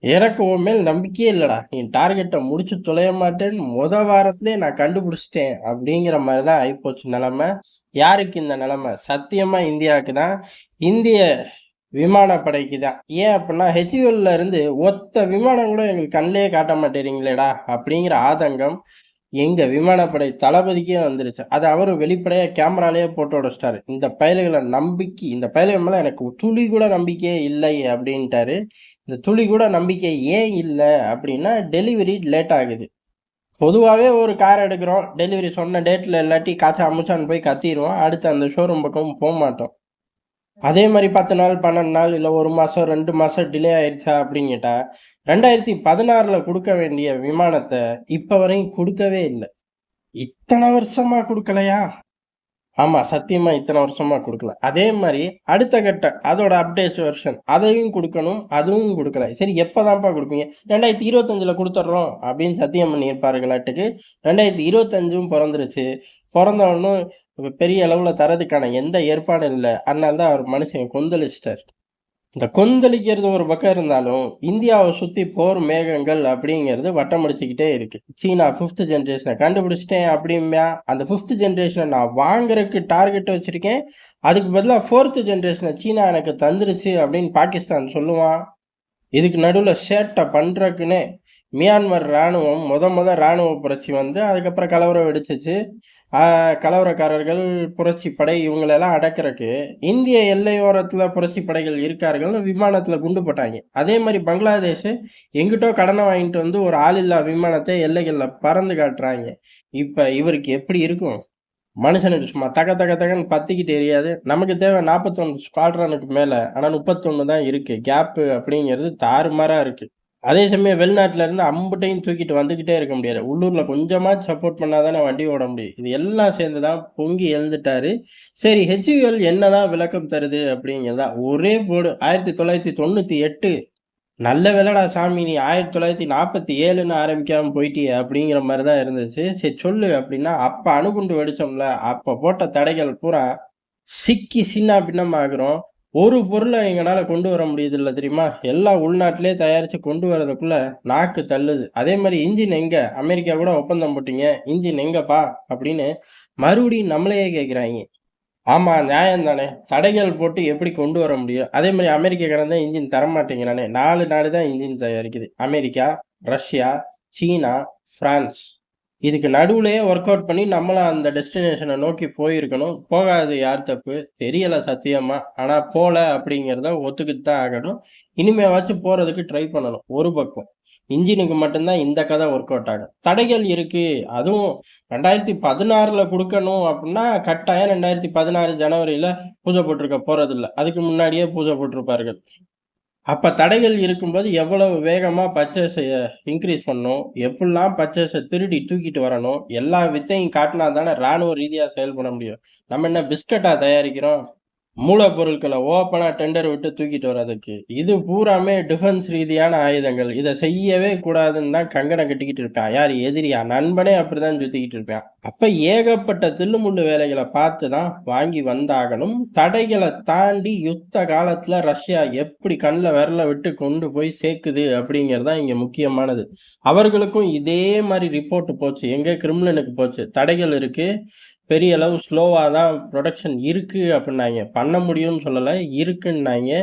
எனக்கு உன் மேல் நம்பிக்கையே இல்லடா. நீ டார்கெட்ட முடிச்சு தொலைய மாட்டேன்னு வாரத்திலேயே நான் கண்டுபிடிச்சுட்டேன். அப்படிங்கிற மாரி தான் ஆயிப்போச்சு நெலைமை. யாருக்கு இந்த நெலைமை? சத்தியமா இந்தியாவுக்கு தான். இந்திய விமானப்படைக்கு தான். ஏன் அப்புட்ன்னா, ஹெச்ஏஎல்ல இருந்து ஒத்த விமானம் கூட எங்களுக்கு கண்லயே காட்ட மாட்டேங்கிறீங்களேடா! அப்படிங்கிற ஆதங்கம் எங்க விமானப்படை தளபதிக்கே வந்துருச்சு. அது அவரும் வெளிப்படையா கேமராலயே போட்டு உடைச்சுட்டாரு. இந்த பயலுக மேல எனக்கு துளி கூட நம்பிக்கையே இல்லை அப்படின்ட்டாரு. இந்த துளி கூட நம்பிக்கை ஏன் இல்ல அப்படின்னா, டெலிவரி லேட் ஆகுது. பொதுவாவே ஒரு கார் எடுக்குறோம். டெலிவரி சொன்ன டேட்ல இல்லாட்டி காச்சா அமுச்சான்னு போய் கத்திருவோம். அடுத்து அந்த ஷோரூம் பக்கம் போமாட்டோம். அதே மாரி 10 நாள், 12 நாள், இல்ல 1 மாசம், 2 மாசம் டிலே ஆயிருச்சா அப்படின்னு கேட்டா, 2016ல குடுக்க வேண்டிய விமானத்த இப்ப வரையும் குடுக்கவே இல்ல. இத்தன வருஷமா குடுக்கலையா? ஆமா, சத்தியமா இத்தன வருஷமா குடுக்கல. அதே மாரி அடுத்த கட்ட அதோட அப்டேட் வெர்ஷன் அதையும் குடுக்கணும். அதுவும் குடுக்கல. சரி எப்பதான்ப்பா குடுப்பீங்க? 2025ல குடுத்துர்றோம் அப்படின்னு சத்தியம் பண்ணியிருப்பார்களாட்டுக்கு. 2025ம் பொறந்துருச்சு. பொறந்தவுடனும் பெரிய அளவுல தர்றதுக்கான எந்த ஏற்பாடும் இல்ல. அதனால தான் அவர் மனுஷன் கொந்தளிச்சுட்டாரு. இந்த கொந்தளிக்கிறது ஒரு பக்கம் இருந்தாலும், இந்தியாவ சுத்தி போர் மேகங்கள் அப்படிங்கிறது வட்டமடிச்சுக்கிட்டே இருக்கு. சீனா 5த் ஜெனரேஷன கண்டுபிடிச்சுட்டேன் அப்படிம்பான். அந்த 5த் ஜெனரேஷன நான் வாங்குறதுக்கு டார்கெட் வச்சிருக்கேன். அதுக்கு பதிலா 4த் ஜெனரேஷன சீனா எனக்கு தந்துருச்சு அப்படின்னு பாகிஸ்தான் சொல்லுவான். இதுக்கு நடுவுல சேட்டை பண்றதுக்குன்னே மியான்மர் ராணுவம் மொத ராணுவ புரட்சி வந்து அதுக்கப்புறம் கலவரம் வெடிச்சுச்சு. கலவரக்காரர்கள், புரட்சிப்படை இவங்களெல்லாம் அடக்குறக்கு இந்திய எல்லையோரத்துல புரட்சிப் படைகள் இருக்கார்கள்னு விமானத்துல குண்டு போட்டாய்ங்க. அதே மாரி பங்களாதேஷ் எங்கிட்டோ கடன வாங்கிட்டு வந்து ஒரு ஆளில்லா விமானத்த எல்லைகள்ல பறந்து காட்டுறாய்ங்க. இப்ப இவருக்கு எப்படி இருக்கும்? மனுஷனுக்கு சும்மா தக தக தகன்னு பத்திக்கிட்டு எரியாது. நமக்கு தேவை 41 ஸ்குவாட்ரானுக்கு மேல. ஆனா 31 தான் இருக்கு. கேப்பு அப்படிங்கிறது தாறுமாறா இருக்கு. அதே சமயம் வெளிநாட்டுல இருந்து அம்புட்டையும் தூக்கிட்டு வந்துகிட்டே இருக்க முடியாது. உள்ளூர்ல கொஞ்சமாச்சும் சப்போர்ட் பண்ணா தானே வண்டி ஓட முடியும். இது எல்லாம் சேர்ந்து தான் பொங்கி எழுந்துட்டாரு. சரி ஹெச்யுஎல் என்னதான் விளக்கம் தருது அப்படிங்கிறதா ஒரே போடு 1998 நல்ல வேளைடா சாமி நீ 1947ன்னு ஆரம்பிக்காம போயிட்டியே அப்படிங்கிற மாரி தான் இருந்துச்சு. சரி சொல்லு அப்படின்னா, அப்ப அணுகுண்டு வெடிச்சோம்ல, அப்ப போட்ட தடைகள் பூரா சிக்கி சின்னா பின்னமாகுறோம். ஒரு பொருள எங்கனால கொண்டு வர முடியுதுல்ல தெரியுமா? எல்லாம் உள்நாட்டிலேயே தயாரிச்சு கொண்டு வரதுக்குள்ள நாக்கு தள்ளுது. அதே மாரி இன்ஜின் எங்க? அமெரிக்கா கூட ஒப்பந்தம் போட்டீங்க. இன்ஜின் எங்கப்பா? அப்படின்னு மறுபடியும் நம்மளையே கேட்குறாய்ங்க. ஆமா, நியாயம் தானே. தடைகள் போட்டு எப்படி கொண்டு வர முடியும்? அதே மாரி அமெரிக்காக்காரன் தான் இன்ஜின் தரமாட்டேங்கிறானே. 4 நாடு தான் இன்ஜின் தயாரிக்குது. அமெரிக்கா, ரஷ்யா, சீனா, பிரான்ஸ். இதுக்கு நடுவுலயே ஒர்க் அவுட் பண்ணி நம்மளும் அந்த டெஸ்டினேஷன நோக்கி போயிருக்கணும். போகாதது யார் தப்பு? தெரியல சத்தியமா. ஆனா போல அப்படிங்கிறத ஒத்துக்கிட்டு தான் ஆகணும். இனிமேவாச்சும் போறதுக்கு ட்ரை பண்ணணும். ஒரு பக்கம். இன்ஜினுக்கு மட்டும் தான் இந்த கதை ஒர்க் அவுட் ஆகும். தடைகள் இருக்கு. அதுவும் 2016ல குடுக்கணும் அப்டின்னா, கட்டாயம் 2016 ஜனவரில பூஜை போட்டுருக்க போறதில்ல. அதுக்கு முன்னாடியே பூஜை போட்டிருப்பார்கள். அப்ப தடைகள் இருக்கும்போது எவ்வளவு வேகமா பர்ச்சேஸ இன்கிரீஸ் பண்ணணும்? எப்புட்லாம் பர்ச்சேஸ திருடி தூக்கிட்டு வரணும்? எல்லா வித்தையும் காட்டுனா தானே ராணுவ ரீதியா செயல்பட முடியும். நம்ம என்ன பிஸ்கட்டா தயாரிக்கிறோம்? மூலப்பொருட்கள ஓப்பனா டெண்டர் விட்டு தூக்கிட்டு வர்றதுக்கு. இது பூராமே டிஃபென்ஸ் ரீதியான ஆயுதங்கள். இத செய்யவே கூடாதுன்னு தான் கங்கணம் கட்டிக்கிட்டு இருப்பான். யாரு? எதிரியா? நண்பனே அப்படிதான் சுத்திக்கிட்டு இருப்பான். அப்ப ஏகப்பட்ட தில்லுமுல்லு வேலைகள பார்த்து தான் வாங்கி வந்தாகணும். தடைகள தாண்டி யுத்த காலத்துல ரஷ்யா எப்படி கண்ல விரல விட்டு கொண்டு போய் சேர்க்குது அப்படிங்கிறது தான் இங்க முக்கியமானது. அவர்களுக்கும் இதே மாரி ரிப்போர்ட் போச்சு. எங்க? கிரெம்ளினுக்கு போச்சு. தடைகள் இருக்கு. பெரிய அளவு ஸ்லோவா தான் புரொடக்ஷன் இருக்கு அப்டின்னாய்ங்க. பண்ண முடியும்னு சொல்லல, இருக்குன்னாய்ங்க.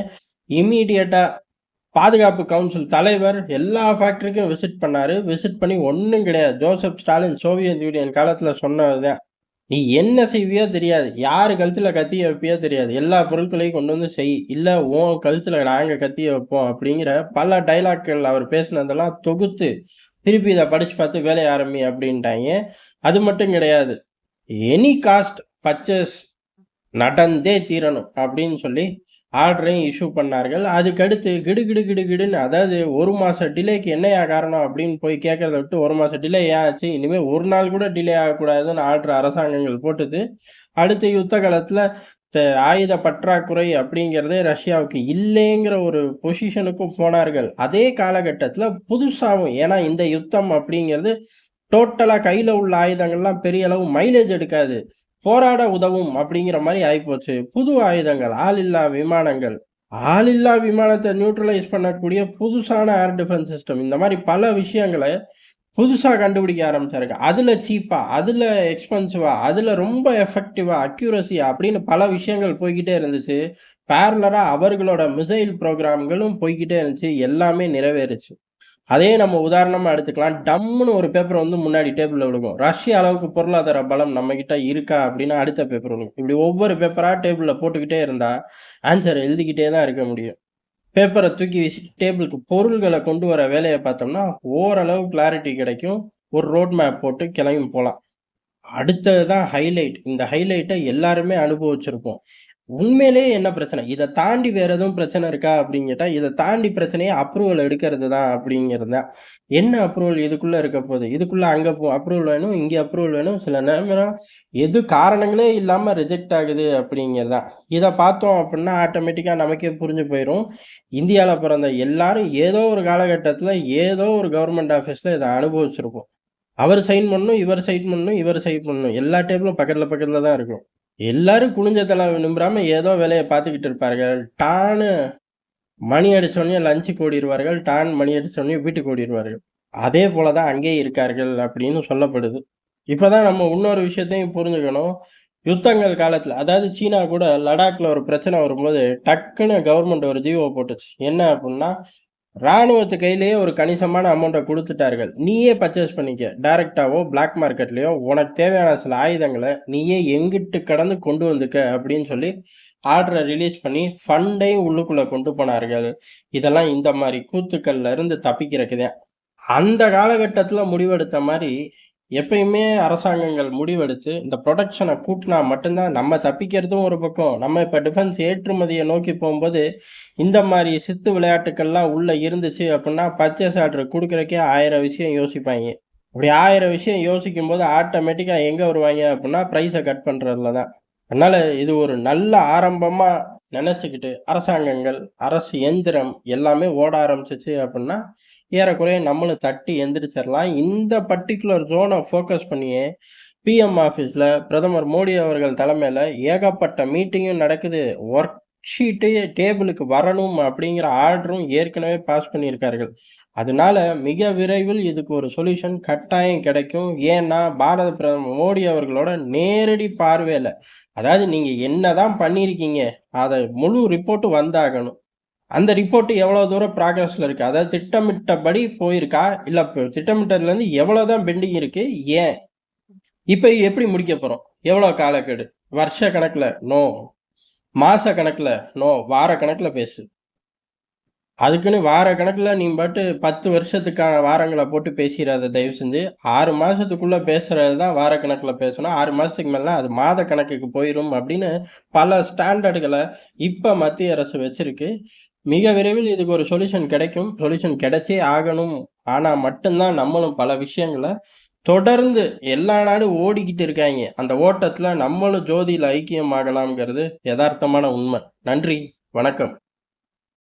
இம்மீடியட்டா பாதுகாப்பு கவுன்சில் தலைவர் எல்லா ஃபேக்டரிக்கும் விசிட் பண்ணாரு. விசிட் பண்ணி ஒண்ணும் கிடையாது. ஜோசப் ஸ்டாலின் சோவியத் யூனியன் காலத்துல சொன்னது தான். நீ என்ன செய்வியோ தெரியாது. யாரு கழுத்துல கத்திய வைப்பியோ தெரியாது. எல்லா பொருட்களையும் கொண்டு வந்து செய். இல்ல உன் கழுத்துல நாங்க கத்திய வைப்போம் அப்படிங்கிற பல டயலாக்கள் அவர் பேசினதெல்லாம் தொகுத்து, திருப்பி இத படிச்சு பார்த்து வேலைய ஆரம்பி அப்படின்ட்டாய்ங்க. அது மட்டும் கிடையாது. எனி காஸ்ட் பர்ச்சேஸ் நடந்தே தீரணும் அப்படின்னு சொல்லி ஆர்டரையும் இஷ்யூ பண்ணார்கள். அதுக்கடுத்து கிடுகிடுன்னு அதாவது 1 மாச டிலேக்கு என்னய்யா காரணம் அப்படின்னு போய் கேட்கறத விட்டு 1 மாச டிலே ஏன் ஆச்சு? இனிமே 1 நாள் கூட டிலே ஆகக்கூடாதுன்னு ஆர்டர் அரசாங்கங்கள் போட்டது. அடுத்த யுத்த காலத்துல ஆயுத பற்றாக்குறை அப்படிங்கிறதே ரஷ்யாவுக்கு இல்லைங்கிற ஒரு பொசிஷனுக்கும் போனார்கள். அதே காலகட்டத்துல புதுசாவும் ஏன்னா இந்த யுத்தம் அப்படிங்கிறது டோட்டலா கையில உள்ள ஆயுதங்கள்லாம் பெரிய அளவு மைலேஜ் எடுக்காது. போராட உதவும் அப்படிங்கிற மாரி ஆயிப்போச்சு. புது ஆயுதங்கள், ஆளில்லா விமானங்கள். ஆளில்லா விமானத்த நியூட்ரலைஸ் பண்ணக்கூடிய புதுசான ஏர் டிஃபென்ஸ் சிஸ்டம். இந்த மாரி பல விஷயங்கள புதுசா கண்டுபிடிக்க ஆரம்பிச்சாருங்க. அதுல சீப்பா, அதுல எக்ஸ்பென்சிவா, அதுல ரொம்ப எஃபெக்டிவா, அக்யூரசியா அப்படின்னு பல விஷயங்கள் போய்க்கிட்டே இருந்துச்சு. பேரலரா அவர்களோட மிசைல் புரோகிராம்களும் போய்க்கிட்டே இருந்துச்சு. எல்லாமே நிறைவேறுச்சு. அதே நம்ம உதாரணமா எடுத்துக்கலாம். டம்முன்னு ஒரு பேப்பர் வந்து முன்னாடி டேபிள்ல விழுகும். ரஷ்யா அளவுக்கு பொருளாதார பலம் நம்மகிட்ட இருக்கா? அப்படின்னு அடுத்த பேப்பர் விழுகும். இப்படி ஒவ்வொரு பேப்பரா டேபிள்ல போட்டுக்கிட்டே இருந்தா, ஆன்ஸர் எழுதிக்கிட்டே தான் இருக்க முடியும். பேப்பர தூக்கி வீசிட்டு டேபிளுக்கு பொருள்கள கொண்டு வர வேலைய பார்த்தோம்னா, ஓரளவு கிளாரிட்டி கிடைக்கும். ஒரு ரோட் மேப் போட்டு கிளம்பி போலாம். அடுத்தது தான் ஹைலைட். இந்த ஹைலைட்ட எல்லாருமே அனுபவிச்சிருப்போம். உண்மையிலேயே என்ன பிரச்சனை? இத தாண்டி வேற எதுவும் பிரச்சனை இருக்கா? அப்படின்னு கேட்டா, இத தாண்டி பிரச்சனையே அப்ரூவல் எடுக்கிறது தான் அப்படிங்கிறது தான். என்ன அப்ரூவல் இதுக்குள்ள இருக்க போது? இதுக்குள்ள அங்க அப்ரூவல் வேணும், இங்க அப்ரூவல் வேணும். சில நேரம் எது காரணங்களே இல்லாம ரிஜெக்ட் ஆகுது அப்படிங்கிறது தான். இத பார்த்தோம் அப்படின்னா, ஆட்டோமேட்டிக்கா நமக்கே புரிஞ்சு போயிரும். இந்தியால பிறந்த எல்லாரும் ஏதோ ஒரு காலகட்டத்தில, ஏதோ ஒரு கவர்ன்மென்ட் ஆஃபீஸ்ல இத அனுபவிச்சிருப்போம். அவரு சைன் பண்ணணும், இவரு சைன் பண்ணணும், இவரு சைன் பண்ணணும். எல்லா டேபிளும் பக்கத்துல பக்கத்துல தான் இருக்கும். எல்லாரும் குனிஞ்ச தல நிமிராம ஏதோ வேலைய பார்த்துக்கிட்டு இருப்பார்கள். டான்னு மணி அடிச்சோனே லஞ்சுக்கு ஓடிருவார்கள். டான் மணி அடிச்சோனே வீட்டுக்கு ஓடிருவார்கள். அதே போல தான் அங்கேயும் இருக்கார்கள் அப்படின்னு சொல்லப்படுது. இப்பதான் நம்ம இன்னொரு விஷயத்தையும் புரிஞ்சுக்கணும். யுத்தங்கள் காலத்துல அதாவது சீனா கூட லடாக்ல ஒரு பிரச்சனை வரும்போது, டக்குன்னு கவர்மெண்ட் ஒரு ஜிஓ போட்டுச்சு. என்ன அப்புட்ன்னா, ராணுவத்து கையிலேயே ஒரு கணிசமான அமௌண்ட்ட குடுத்துட்டார்கள். நீயே பர்ச்சேஸ் பண்ணிக்க. டைரக்ட்டாவோ, பிளாக் மார்க்கெட்லயோ உனக்கு தேவையான சில ஆயுதங்கள நீயே எங்கிட்டு கடந்து கொண்டு வந்துக்க அப்படின்னு சொல்லி ஆர்டர ரிலீஸ் பண்ணி ஃபண்டையும் உள்ளுக்குள்ள கொண்டு போனார்கள். இதெல்லாம் இந்த மாரி கூத்துக்கள்ல இருந்து தப்பிக்கிறதுக்கு தான். அந்த காலகட்டத்தில முடிவெடுத்த மாரி, எப்பயுமே அரசாங்கங்கள் முடிவெடுத்து, இந்த புரொடக்ஷன கூட்டுனா மட்டும் தான் நம்ம தப்பிக்கிறதும் ஒரு பக்கம். நம்ம இப்ப டிஃபென்ஸ் ஏற்றுமதிய நோக்கி போம்போது, இந்த மாரி சித்து விளையாட்டுக்கள்லாம் உள்ள இருந்துச்சு அப்புட்ன்னா, பர்ச்சேஸ் ஆர்டர் குடுக்குறதுக்கே 1000 விஷயம் யோசிப்பாய்ங்க. இப்படி 1000 விஷயம் யோசிக்கும்போது, ஆட்டோமேட்டிக்கா எங்க வருவாய்ங்க அப்புட்ன்னா, பிரைஸ கட் பண்றதுல தான். அதனால இது ஒரு நல்ல ஆரம்பமா நெனச்சுக்கிட்டு, அரசாங்கங்கள், அரசு எந்திரம் எல்லாமே ஓட ஆரம்பிச்சுச்சு அப்புட்ன்னா, ஏறக்குறைய நம்மளும் தட்டி எந்திரிச்சிரலாம். இந்த பர்ட்டிகுலர் ஜோன ஃபோக்கஸ் பண்ணியே பிஎம் ஆஃபீஸ்ல பிரதமர் மோடி அவர்கள் தலைமையில ஏகப்பட்ட மீட்டிங்கும் நடக்குது. ஒர்க் ஷீட்டு டேபிளுக்கு வரணும் அப்படிங்கிற ஆர்டரும் ஏற்கனவே பாஸ் பண்ணியிருக்கார்கள். அதனால மிக விரைவில் இதுக்கு ஒரு சொல்யூஷன் கட்டாயம் கிடைக்கும். ஏன்னா, பாரத பிரதமர் மோடி அவர்களோட நேரடி பார்வையில, அதாவது நீங்க என்னதான் பண்ணியிருக்கீங்க, அத முழு ரிப்போர்ட்டும் வந்தாகணும். அந்த ரிப்போர்ட் எவ்வளோ தூரம் ப்ராக்ரஸ்ல இருக்கு? அதாவது திட்டமிட்டபடி போயிருக்கா? இல்ல திட்டமிட்டதுலேருந்து எவ்வளோ தான் பெண்டிங் இருக்கு? ஏன்? இப்ப எப்படி முடிக்க போறோம்? எவ்வளோ காலக்கெடு? வருஷ கணக்குல? நோ. மாச கணக்குல? நோ. வார கணக்குல பேசு. அதுக்குன்னு வார கணக்குல நீ பாட்டு 10 வருஷத்துக்கான வாரங்கள போட்டு பேசிறாத தயவு செஞ்சு. 6 மாசத்துக்குள்ள பேசுறது தான் வார கணக்குல பேசணும். 6 மாசத்துக்கு மேலனா அது மாத கணக்குக்கு போயிரும் அப்படின்னு பல ஸ்டாண்டர்டுகள இப்ப மத்திய அரசு வச்சிருக்கு. மிக விரைவில் இதுக்கு ஒரு சொல்யூஷன் கிடைக்கும். சொல்யூஷன் கிடைச்சே ஆகணும். ஆனா மட்டும் தான் நம்மளும் பல விஷயங்கள தொடர்ந்து எல்லா நாடும் ஓடிக்கிட்டு இருக்காய்ங்க. அந்த ஓட்டத்துல நம்மளும் ஜோதியில ஐக்கியம் ஆகலாம்ங்கிறது எதார்த்தமான உண்ம. நன்றி. வணக்கம்.